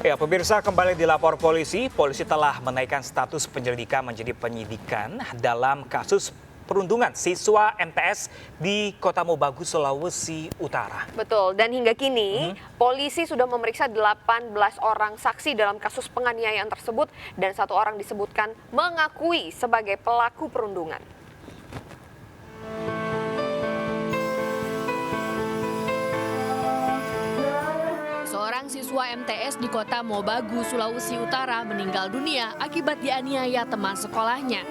Ya, pemirsa, kembali dilapor polisi. Polisi telah menaikkan status penyelidikan menjadi penyidikan dalam kasus perundungan siswa MTS di Kota Mobagu, Sulawesi Utara. Betul, dan hingga kini polisi sudah memeriksa 18 orang saksi dalam kasus penganiayaan tersebut dan 1 orang disebutkan mengakui sebagai pelaku perundungan. Seorang siswa MTS di Kota Mobagu, Sulawesi Utara meninggal dunia akibat dianiaya teman sekolahnya.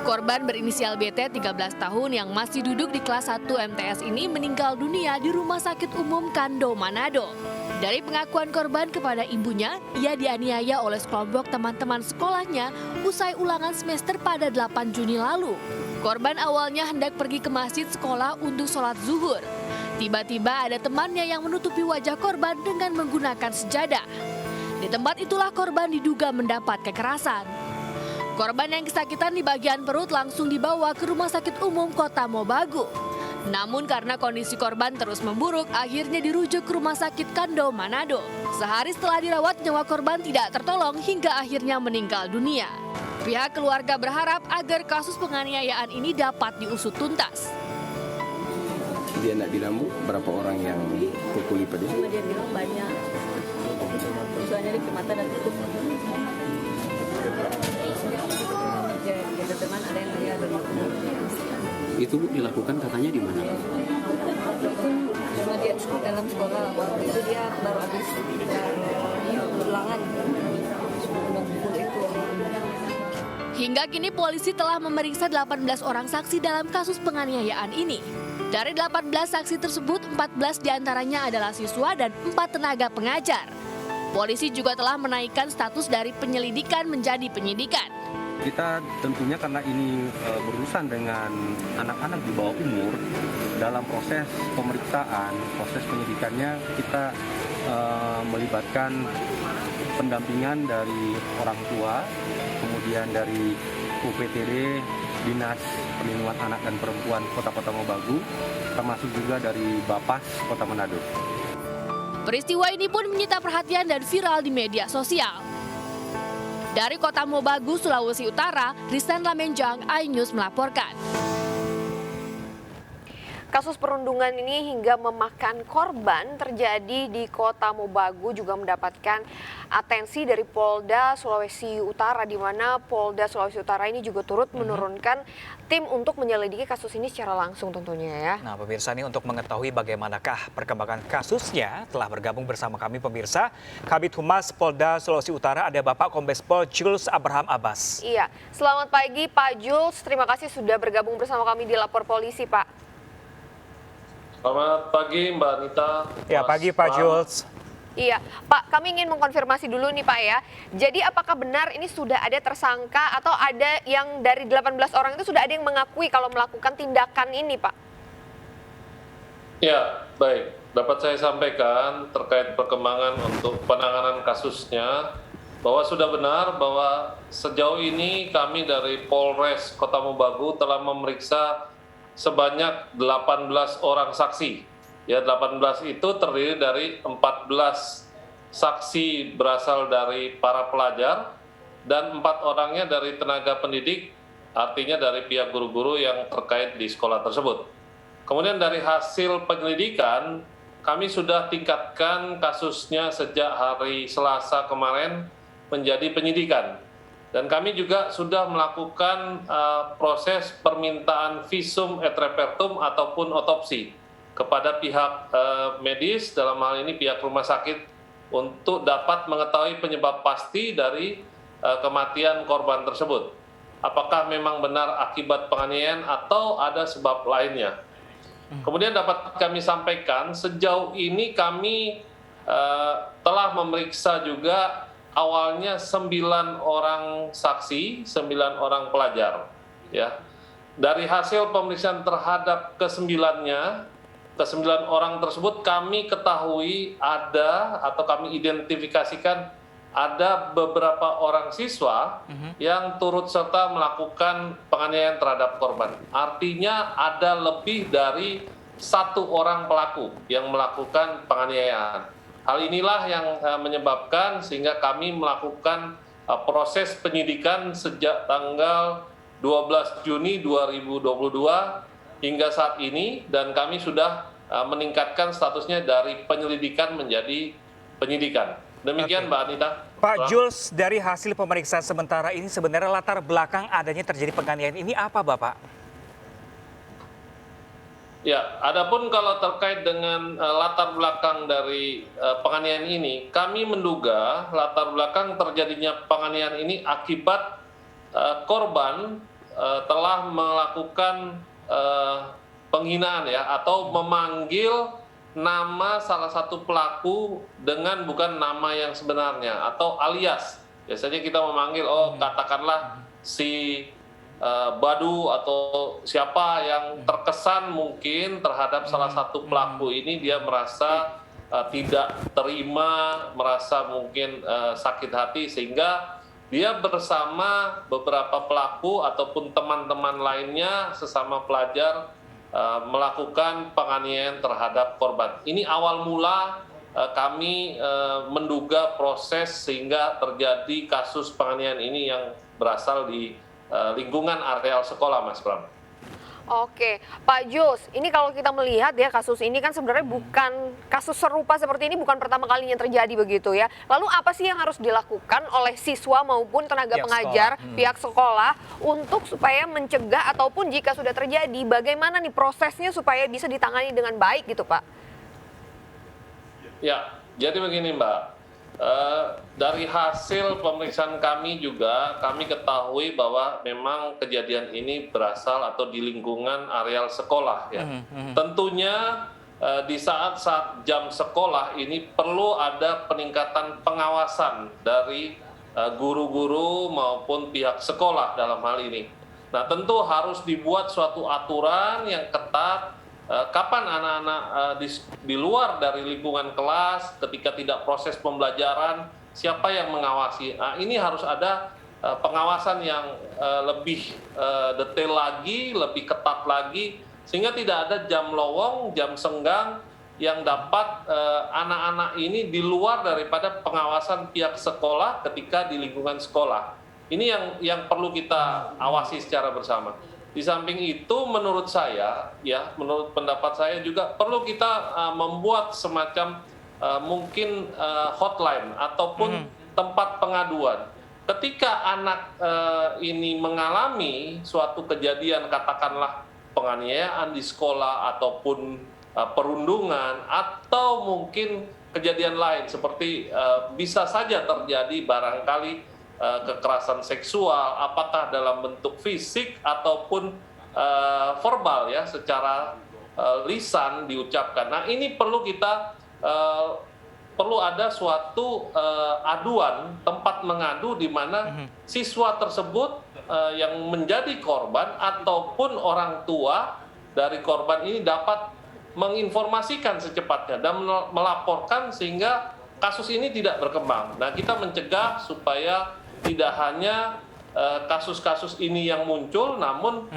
Korban berinisial BT 13 tahun yang masih duduk di kelas 1 MTS ini meninggal dunia di Rumah Sakit Umum Kando, Manado. Dari pengakuan korban kepada ibunya, ia dianiaya oleh sekelompok teman-teman sekolahnya usai ulangan semester pada 8 Juni lalu. Korban awalnya hendak pergi ke masjid sekolah untuk sholat zuhur. Tiba-tiba ada temannya yang menutupi wajah korban dengan menggunakan sejadah. Di tempat itulah korban diduga mendapat kekerasan. Korban yang kesakitan di bagian perut langsung dibawa ke Rumah Sakit Umum Kota Mobagu. Namun karena kondisi korban terus memburuk, akhirnya dirujuk ke Rumah Sakit Kando, Manado. Sehari setelah dirawat, nyawa korban tidak tertolong hingga akhirnya meninggal dunia. Pihak keluarga berharap agar kasus penganiayaan ini dapat diusut tuntas. Dia nak bilang, Bu, berapa orang yang pukuli pada dia? Cuma dia bilang banyak. Soalnya di mata dan tutup. Dia teman ada yang dia ada. Itu Bu dilakukan katanya di mana? Cuma dia dalam sekolah. Waktu itu dia baru habis ulangan. Hingga kini polisi telah memeriksa 18 orang saksi dalam kasus penganiayaan ini. Dari 18 saksi tersebut, 14 diantaranya adalah siswa dan 4 tenaga pengajar. Polisi juga telah menaikkan status dari penyelidikan menjadi penyidikan. Kita tentunya karena ini berurusan dengan anak-anak di bawah umur, dalam proses pemeriksaan, proses penyidikannya kita melibatkan pendampingan dari orang tua, kemudian dari UPTD, Dinas Perlindungan Anak dan Perempuan Kota Mobagu, termasuk juga dari Bapas Kota Manado. Peristiwa ini pun menyita perhatian dan viral di media sosial. Dari Kota Mobagu, Sulawesi Utara, Rizan Lamenjang, iNews melaporkan. Kasus perundungan ini hingga memakan korban terjadi di Kota Mobagu juga mendapatkan atensi dari Polda Sulawesi Utara, di mana Polda Sulawesi Utara ini juga turut menurunkan tim untuk menyelidiki kasus ini secara langsung tentunya ya. Nah, pemirsa, ini untuk mengetahui bagaimanakah perkembangan kasusnya, telah bergabung bersama kami pemirsa Kabid Humas Polda Sulawesi Utara, ada Bapak Kombes Pol Jules Abraham Abbas. Iya, selamat pagi Pak Jules, terima kasih sudah bergabung bersama kami di Lapor Polisi Pak. Selamat pagi Mbak Anita. Ya, pagi Pak Jules. Iya, Pak, kami ingin mengkonfirmasi dulu nih Pak ya. Jadi apakah benar ini sudah ada tersangka atau ada yang dari 18 orang itu sudah ada yang mengakui kalau melakukan tindakan ini Pak? Ya, baik. Dapat saya sampaikan terkait perkembangan untuk penanganan kasusnya, bahwa sudah benar bahwa sejauh ini kami dari Polres Kota Mobagu telah memeriksa sebanyak 18 orang saksi. Ya, 18 itu terdiri dari 14 saksi berasal dari para pelajar dan 4 orangnya dari tenaga pendidik, artinya dari pihak guru-guru yang terkait di sekolah tersebut. Kemudian dari hasil penyelidikan, kami sudah tingkatkan kasusnya sejak hari Selasa kemarin menjadi penyidikan. Dan kami juga sudah melakukan proses permintaan visum et repertum ataupun otopsi kepada pihak medis, dalam hal ini pihak rumah sakit, untuk dapat mengetahui penyebab pasti dari kematian korban tersebut. Apakah memang benar akibat penganiayaan atau ada sebab lainnya. Kemudian dapat kami sampaikan, sejauh ini kami telah memeriksa juga awalnya 9 orang saksi, 9 orang pelajar. Ya. Dari hasil pemeriksaan terhadap kesembilannya, ke-9 orang tersebut kami ketahui ada atau kami identifikasikan ada beberapa orang siswa yang turut serta melakukan penganiayaan terhadap korban. Artinya ada lebih dari 1 orang pelaku yang melakukan penganiayaan. hal inilah yang menyebabkan sehingga kami melakukan proses penyidikan sejak tanggal 12 Juni 2022 hingga saat ini, dan kami sudah meningkatkan statusnya dari penyelidikan menjadi penyidikan. Demikian Mbak Anita. Pak Jules, dari hasil pemeriksaan sementara ini sebenarnya latar belakang adanya terjadi penganiayaan ini apa, Bapak? Ya, adapun kalau terkait dengan latar belakang dari penganiayaan ini, kami menduga latar belakang terjadinya penganiayaan ini akibat korban telah melakukan penghinaan ya, atau memanggil nama salah satu pelaku dengan bukan nama yang sebenarnya atau alias. Biasanya kita memanggil, katakanlah si Badu atau siapa yang terkesan mungkin terhadap salah satu pelaku ini, dia merasa tidak terima, merasa mungkin sakit hati, sehingga dia bersama beberapa pelaku ataupun teman-teman lainnya sesama pelajar melakukan penganiayaan terhadap korban. Ini awal mula kami menduga proses sehingga terjadi kasus penganiayaan ini yang berasal di lingkungan areal sekolah, Mas Bram. Oke, Pak Jules, ini kalau kita melihat ya kasus ini kan sebenarnya bukan kasus serupa seperti ini bukan pertama kalinya terjadi begitu ya. Lalu apa sih yang harus dilakukan oleh siswa maupun tenaga pengajar, pihak sekolah untuk supaya mencegah ataupun jika sudah terjadi bagaimana nih prosesnya supaya bisa ditangani dengan baik gitu, Pak? Ya, jadi begini Mbak. Dari hasil pemeriksaan kami juga, kami ketahui bahwa memang kejadian ini berasal atau di lingkungan areal sekolah ya. Tentunya di saat jam sekolah ini perlu ada peningkatan pengawasan dari guru-guru maupun pihak sekolah dalam hal ini. Nah, tentu harus dibuat suatu aturan yang ketat. Kapan anak-anak di luar dari lingkungan kelas, ketika tidak proses pembelajaran, siapa yang mengawasi? Nah, ini harus ada pengawasan yang lebih detail lagi, lebih ketat lagi, sehingga tidak ada jam lowong, jam senggang yang dapat anak-anak ini di luar daripada pengawasan pihak sekolah ketika di lingkungan sekolah. Ini yang perlu kita awasi secara bersama. Di samping itu menurut saya, ya menurut pendapat saya juga perlu kita membuat semacam mungkin hotline ataupun tempat pengaduan. Ketika anak ini mengalami suatu kejadian, katakanlah penganiayaan di sekolah ataupun perundungan atau mungkin kejadian lain seperti bisa saja terjadi barangkali kekerasan seksual, apakah dalam bentuk fisik ataupun verbal ya, secara lisan diucapkan. Nah, ini perlu kita perlu ada suatu aduan, tempat mengadu di mana siswa tersebut yang menjadi korban ataupun orang tua dari korban ini dapat menginformasikan secepatnya dan melaporkan sehingga kasus ini tidak berkembang. Nah, kita mencegah supaya tidak hanya kasus-kasus ini yang muncul, namun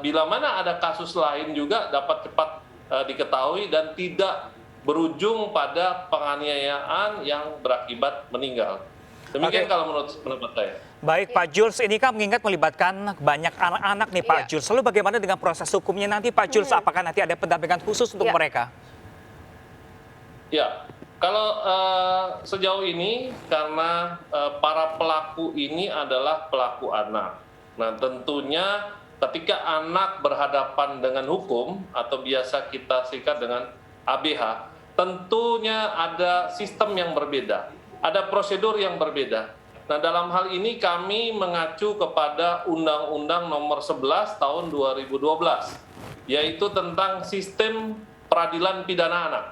bila mana ada kasus lain juga dapat cepat diketahui dan tidak berujung pada penganiayaan yang berakibat meninggal. Demikian kalau menurut pendapat saya. Baik Pak Jules, ini kan mengingat melibatkan banyak anak-anak nih Pak Jules. Lalu bagaimana dengan proses hukumnya nanti Pak Jules? Apakah nanti ada pendampingan khusus untuk mereka? Ya. Kalau sejauh ini karena para pelaku ini adalah pelaku anak. Nah, tentunya ketika anak berhadapan dengan hukum atau biasa kita singkat dengan ABH, tentunya ada sistem yang berbeda, ada prosedur yang berbeda. Nah, dalam hal ini kami mengacu kepada Undang-Undang Nomor 11 Tahun 2012, yaitu tentang sistem peradilan pidana anak.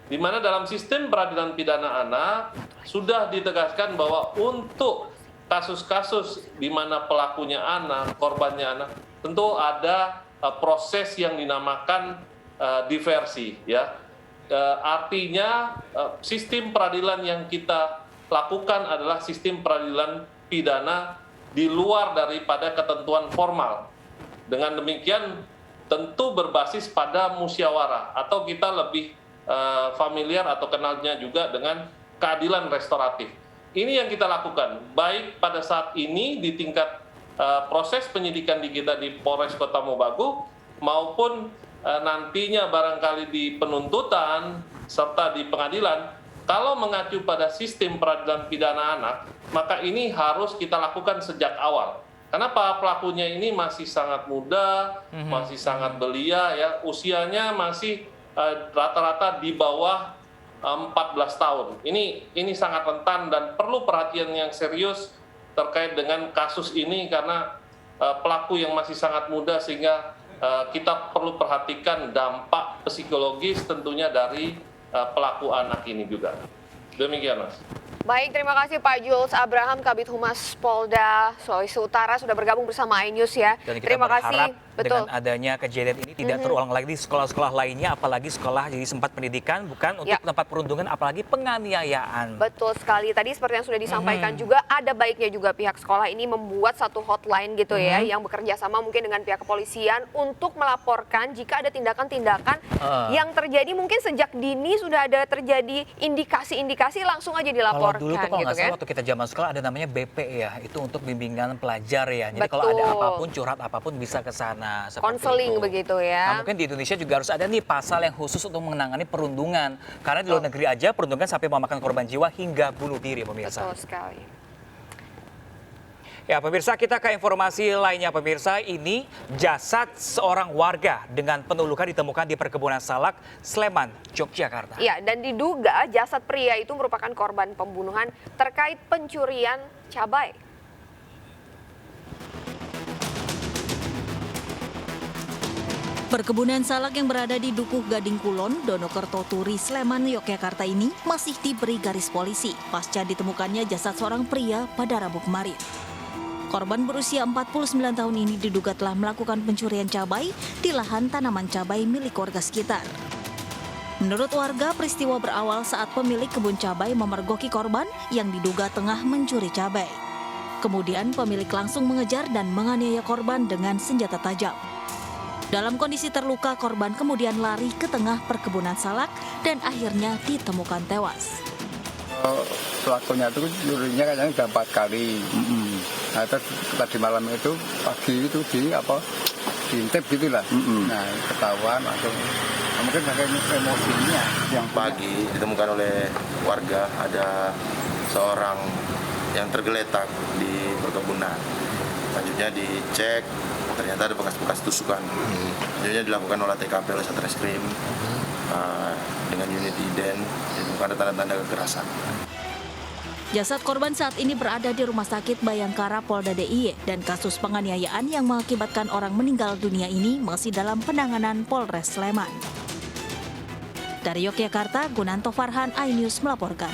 Di mana dalam sistem peradilan pidana anak sudah ditegaskan bahwa untuk kasus-kasus di mana pelakunya anak, korbannya anak, tentu ada proses yang dinamakan diversi, ya. Artinya sistem peradilan yang kita lakukan adalah sistem peradilan pidana di luar daripada ketentuan formal. Dengan demikian tentu berbasis pada musyawarah atau kita lebih familiar atau kenalnya juga dengan keadilan restoratif. Ini yang kita lakukan, baik pada saat ini di tingkat proses penyidikan di kita di Polres Kota Mobagu, maupun nantinya barangkali di penuntutan serta di pengadilan. Kalau mengacu pada sistem peradilan pidana anak, maka ini harus kita lakukan sejak awal. Kenapa? Pelakunya ini masih sangat muda, masih sangat belia, ya, usianya masih rata-rata di bawah 14 tahun. Ini sangat rentan dan perlu perhatian yang serius terkait dengan kasus ini karena pelaku yang masih sangat muda, sehingga kita perlu perhatikan dampak psikologis tentunya dari pelaku anak ini juga. Demikian, Mas. Baik, terima kasih Pak Jules Abraham, Kabid Humas Polda Sulawesi Utara sudah bergabung bersama iNews ya. Dan kita Terima berharap kasih. Betul. dengan adanya kejadian ini tidak terulang lagi di sekolah-sekolah lainnya, apalagi sekolah jadi tempat pendidikan, bukan untuk tempat perundungan, apalagi penganiayaan. Betul sekali. Tadi seperti yang sudah disampaikan juga, ada baiknya juga pihak sekolah ini membuat satu hotline gitu ya, yang bekerja sama mungkin dengan pihak kepolisian untuk melaporkan jika ada tindakan-tindakan yang terjadi mungkin sejak dini sudah ada terjadi indikasi-indikasi, langsung aja dilaporkan. Kalau dulu tuh kalau nggak gitu salah kan. waktu kita zaman sekolah ada namanya BP ya, itu untuk bimbingan pelajar ya. Jadi kalau Betul. ada apapun, curhat apapun bisa ke sana. Konseling begitu ya. Nah, mungkin di Indonesia juga harus ada nih pasal yang khusus untuk menangani perundungan. Karena di luar negeri aja perundungan sampai memakan korban jiwa hingga bunuh diri, pemirsa. Betul sekali. Ya, pemirsa, kita ke informasi lainnya, pemirsa. Ini jasad seorang warga dengan penuh luka ditemukan di perkebunan salak, Sleman, Yogyakarta. Ya, dan diduga jasad pria itu merupakan korban pembunuhan terkait pencurian cabai. Perkebunan salak yang berada di Dukuh Gading Kulon, Donokerto Turi, Sleman, Yogyakarta ini masih diberi garis polisi pasca ditemukannya jasad seorang pria pada Rabu kemarin. Korban berusia 49 tahun ini diduga telah melakukan pencurian cabai di lahan tanaman cabai milik warga sekitar. Menurut warga, peristiwa berawal saat pemilik kebun cabai memergoki korban yang diduga tengah mencuri cabai. Kemudian pemilik langsung mengejar dan menganiaya korban dengan senjata tajam. Dalam kondisi terluka, korban kemudian lari ke tengah perkebunan salak dan akhirnya ditemukan tewas. Pelakunya itu curinya kayaknya udah 4 kali. Nah, terus tadi malam itu, pagi itu diintip gitu lah. Nah, ketahuan langsung. Nah, mungkin pakai emosinya. Yang pagi ditemukan oleh warga ada seorang yang tergeletak di perkebunan. Selanjutnya dicek, ternyata ada bekas-bekas tusukan. Selanjutnya dilakukan olah TKP oleh Satreskrim dengan unit IDEN, ditemukan ada tanda-tanda kekerasan. Jasad korban saat ini berada di Rumah Sakit Bayangkara Polda DIY dan kasus penganiayaan yang mengakibatkan orang meninggal dunia ini masih dalam penanganan Polres Sleman. Dari Yogyakarta, Gunanto Farhan, iNews melaporkan.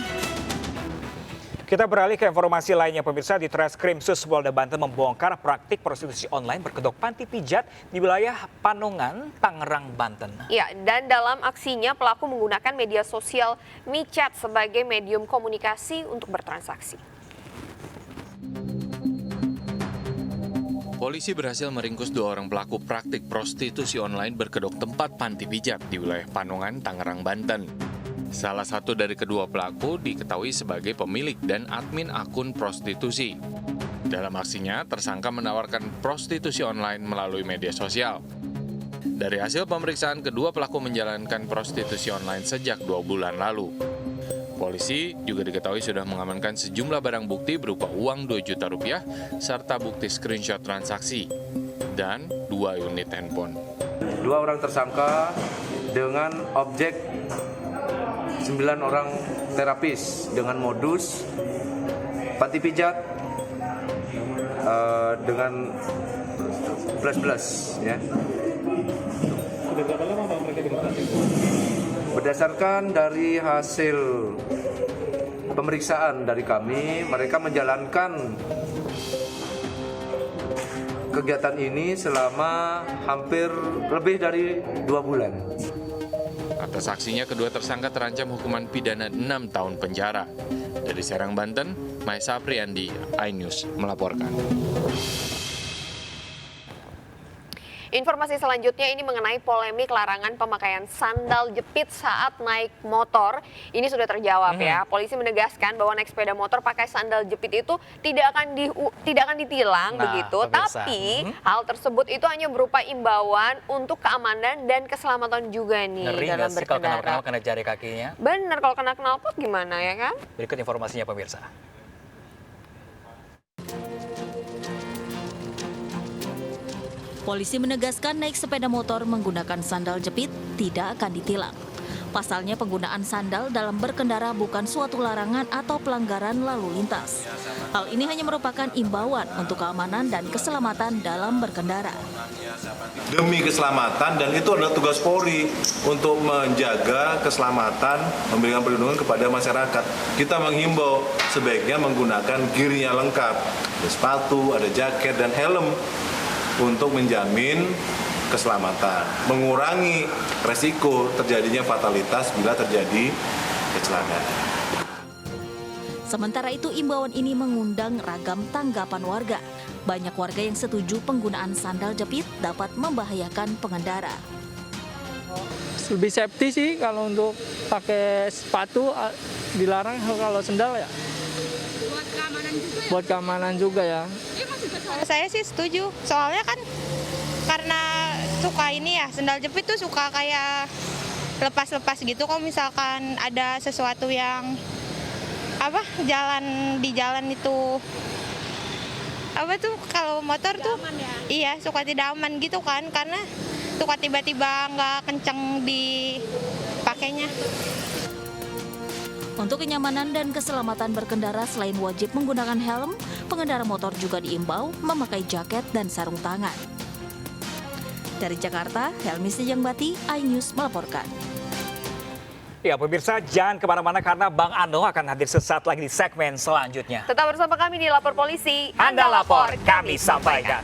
Kita beralih ke informasi lainnya, pemirsa. Di Treskrimsus Polda Banten membongkar praktik prostitusi online berkedok panti pijat di wilayah Panongan, Tangerang, Banten. Ya, dan dalam aksinya pelaku menggunakan media sosial MiChat sebagai medium komunikasi untuk bertransaksi. Polisi berhasil meringkus 2 orang pelaku praktik prostitusi online berkedok tempat panti pijat di wilayah Panongan, Tangerang, Banten. Salah satu dari kedua pelaku diketahui sebagai pemilik dan admin akun prostitusi. Dalam aksinya, tersangka menawarkan prostitusi online melalui media sosial. Dari hasil pemeriksaan, kedua pelaku menjalankan prostitusi online sejak 2 bulan lalu. Polisi juga diketahui sudah mengamankan sejumlah barang bukti berupa uang 2 juta rupiah serta bukti screenshot transaksi dan 2 unit handphone. 2 orang tersangka dengan objek 9 orang terapis dengan modus panti pijat dengan plus ya. Berdasarkan dari hasil pemeriksaan dari kami, mereka menjalankan kegiatan ini selama hampir lebih dari 2 bulan. Atas aksinya, kedua tersangka terancam hukuman pidana 6 tahun penjara. Dari Serang, Banten, Maesa Priandi, iNews melaporkan. Informasi selanjutnya ini mengenai polemik larangan pemakaian sandal jepit saat naik motor. Ini sudah terjawab ya. Polisi menegaskan bahwa naik sepeda motor pakai sandal jepit itu tidak akan ditilang begitu. Pemirsa. Tapi hal tersebut itu hanya berupa imbauan untuk keamanan dan keselamatan juga nih Ngeri dalam nggak sih kalau berkendara. kena jari kakinya? Bener, kalau kena knalpot gimana ya kan? Berikut informasinya pemirsa. Polisi menegaskan naik sepeda motor menggunakan sandal jepit tidak akan ditilang. Pasalnya penggunaan sandal dalam berkendara bukan suatu larangan atau pelanggaran lalu lintas. Hal ini hanya merupakan imbauan untuk keamanan dan keselamatan dalam berkendara. Demi keselamatan, dan itu adalah tugas Polri untuk menjaga keselamatan, memberikan perlindungan kepada masyarakat. Kita menghimbau sebaiknya menggunakan gearnya lengkap, ada sepatu, ada jaket, dan helm untuk menjamin keselamatan, mengurangi resiko terjadinya fatalitas bila terjadi kecelakaan. Sementara itu, imbauan ini mengundang ragam tanggapan warga. Banyak warga yang setuju penggunaan sandal jepit dapat membahayakan pengendara. Lebih safety sih kalau untuk pakai sepatu, dilarang kalau sandal ya. Buat keamanan juga ya? Buat keamanan juga ya. Saya sih setuju, soalnya kan karena suka ini ya, sandal jepit tuh suka kayak lepas-lepas gitu. Kalau misalkan ada sesuatu yang di jalan itu kalau motor tuh iya suka tidak aman gitu kan, karena suka tiba-tiba nggak kenceng dipakainya. Untuk kenyamanan dan keselamatan berkendara selain wajib menggunakan helm, pengendara motor juga diimbau memakai jaket dan sarung tangan. Dari Jakarta, Helmi Sejangbati, iNews melaporkan. Ya pemirsa, jangan kemana-mana karena Bang Ano akan hadir sesaat lagi di segmen selanjutnya. Tetap bersama kami di Lapor Polisi. Anda lapor, kami sampaikan.